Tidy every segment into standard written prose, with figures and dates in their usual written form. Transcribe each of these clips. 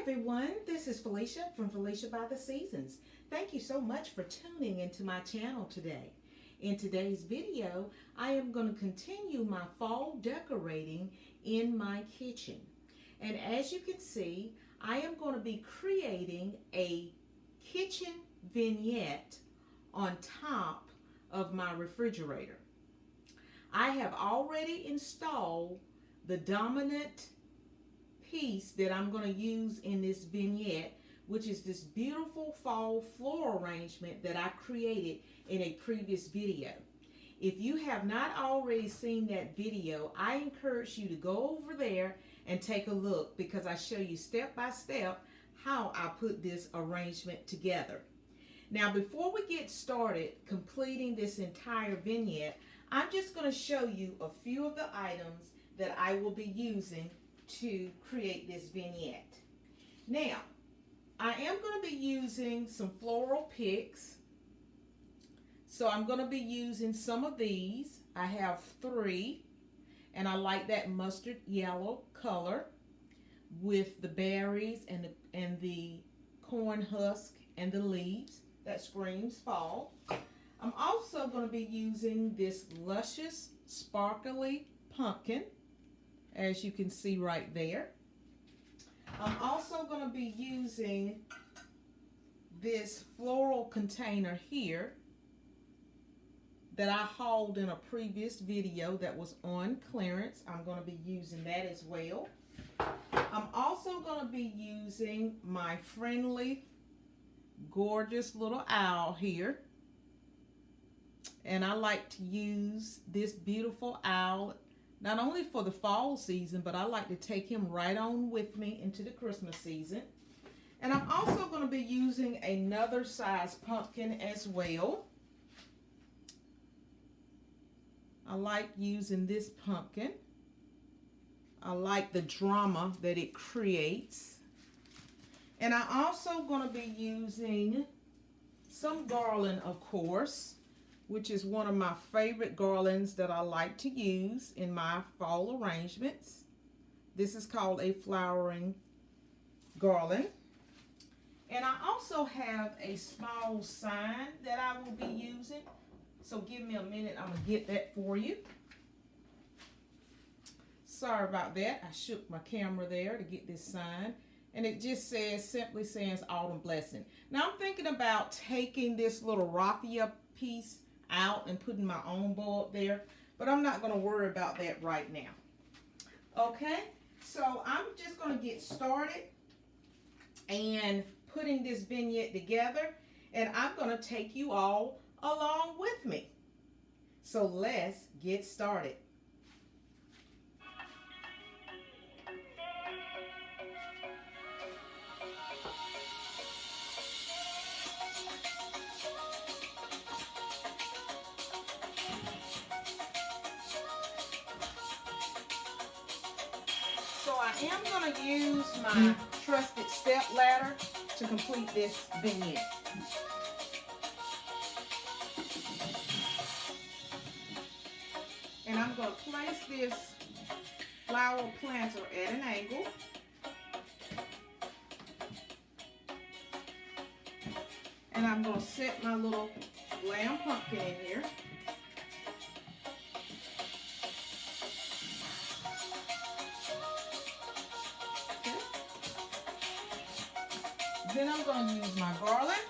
everyone, this is Felicia from Felicia by the Seasons. Thank you so much for tuning into my channel today. In today's video, I am going to continue my fall decorating in my kitchen. And as you can see, I am going to be creating a kitchen vignette on top of my refrigerator. I have already installed the dominant piece that I'm going to use in this vignette, which is this beautiful fall floral arrangement that I created in a previous video. If you have not already seen that video, I encourage you to go over there and take a look, because I show you step by step how I put this arrangement together. Now, before we get started completing this entire vignette, I'm just going to show you a few of the items that I will be using to create this vignette. Now, I am going to be using some floral picks. So I'm going to be using some of these. I have 3, and I like that mustard yellow color with the berries and the corn husk and the leaves. That screams fall. I'm also going to be using this luscious sparkly pumpkin, as you can see right there. I'm also going to be using this floral container here that I hauled in a previous video that was on clearance. I'm going to be using that as well. I'm also going to be using my friendly, gorgeous little owl here. And I like to use this beautiful owl not only for the fall season, but I like to take him right on with me into the Christmas season. And I'm also going to be using another size pumpkin as well. I like using this pumpkin. I like the drama that it creates. And I'm also going to be using some garland, of course, which is one of my favorite garlands that I like to use in my fall arrangements. This is called a flowering garland. And I also have a small sign that I will be using. So give me a minute, I'm going to get that for you. Sorry about that. I shook my camera there to get this sign. And it just says, simply says Autumn Blessing. Now I'm thinking about taking this little raffia piece out and putting my own bow up there, but I'm not going to worry about that right now. Okay, so I'm just going to get started and putting this vignette together, and I'm going to take you all along with me. So let's get started. So I am going to use my trusted step ladder to complete this vignette. And I'm going to place this flower planter at an angle. And I'm going to set my little lamb pumpkin in here. Then I'm going to use my garland.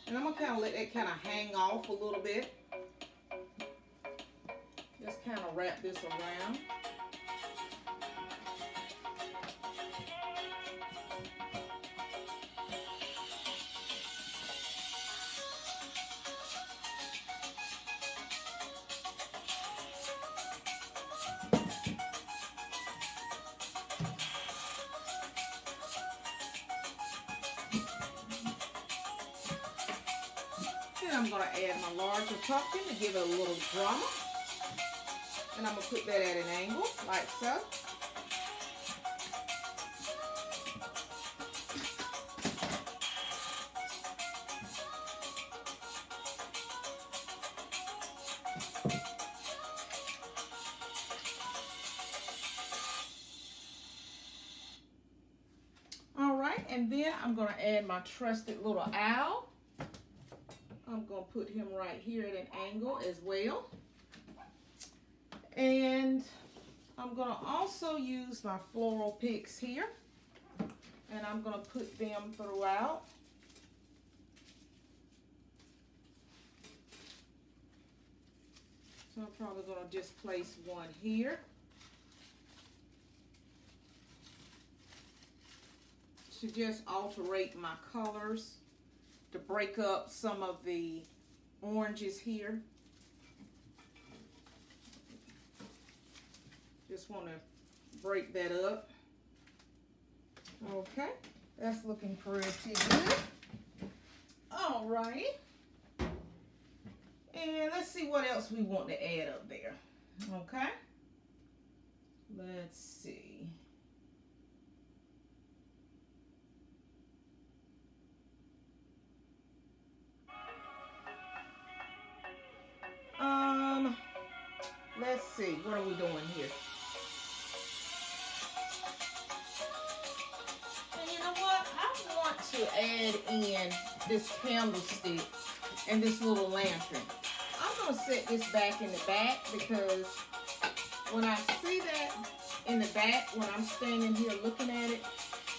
And I'm going to kind of let that kind of hang off a little bit. Just kind of wrap this around. I'm going to add my larger pumpkin to give it a little drama. And I'm going to put that at an angle, like so. and then I'm going to add my trusted little owl. I'm going to put him right here at an angle as well. And I'm going to also use my floral picks here. And I'm going to put them throughout. So I'm probably going to just place one here. To just alterate my colors, to break up some of the oranges here. Just want to break that up. Okay, that's looking pretty good. All right. And let's see what else we want to add up there. Okay. Let's see. Let's see, what are we doing here? And you know what? I want to add in this candlestick and this little lantern. I'm going to set this back in the back because when I see that in the back, when I'm standing here looking at it,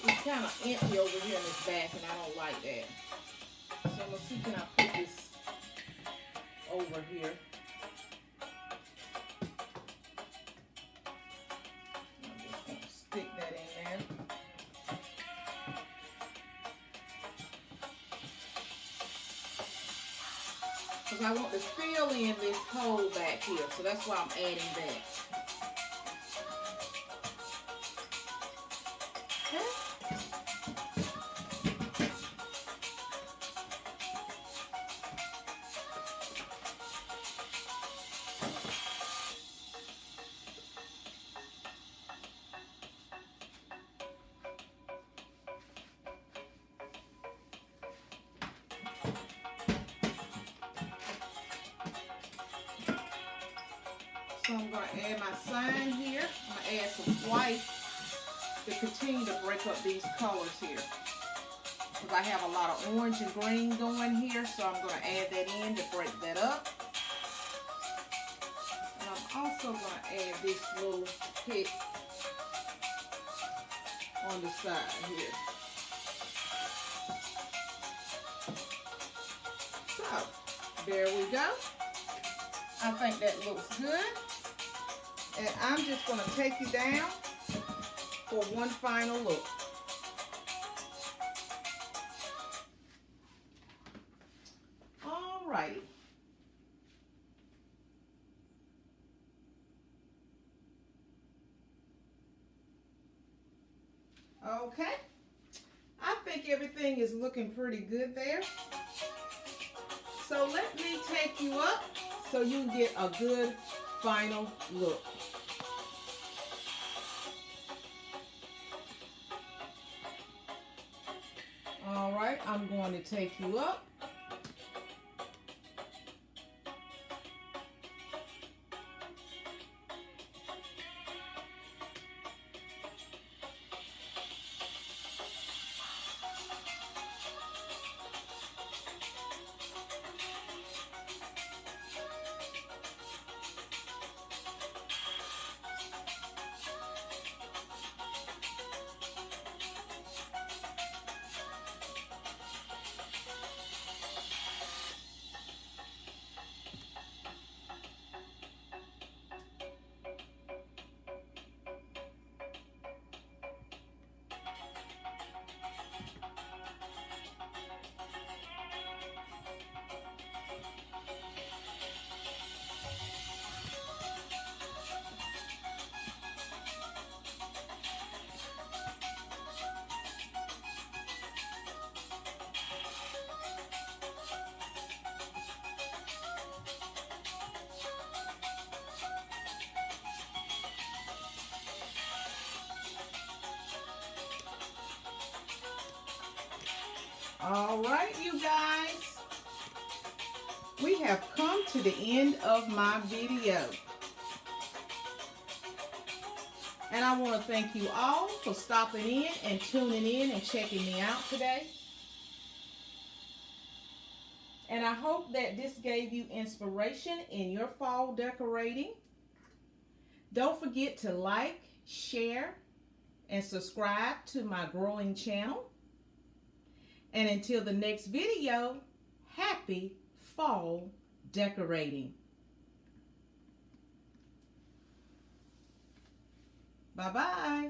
it's kind of empty over here in this back and I don't like that. So I'm going to see, can I put this over here? Stick that in there. Because I want to fill in this hole back here, so that's why I'm adding that. Okay. So I'm going to add my sign here. I'm going to add some white to continue to break up these colors here. Because I have a lot of orange and green going here, so I'm going to add that in to break that up. And I'm also going to add this little pick on the side here. So, there we go. I think that looks good. And I'm just going to take you down for one final look. All righty. Okay. I think everything is looking pretty good there. So let me take you up so you can get a good final look. All right, I'm going to take you up. All right, you guys, we have come to the end of my video. And I want to thank you all for stopping in and tuning in and checking me out today. And I hope that this gave you inspiration in your fall decorating. Don't forget to like, share, and subscribe to my growing channel. And until the next video, happy fall decorating. Bye-bye.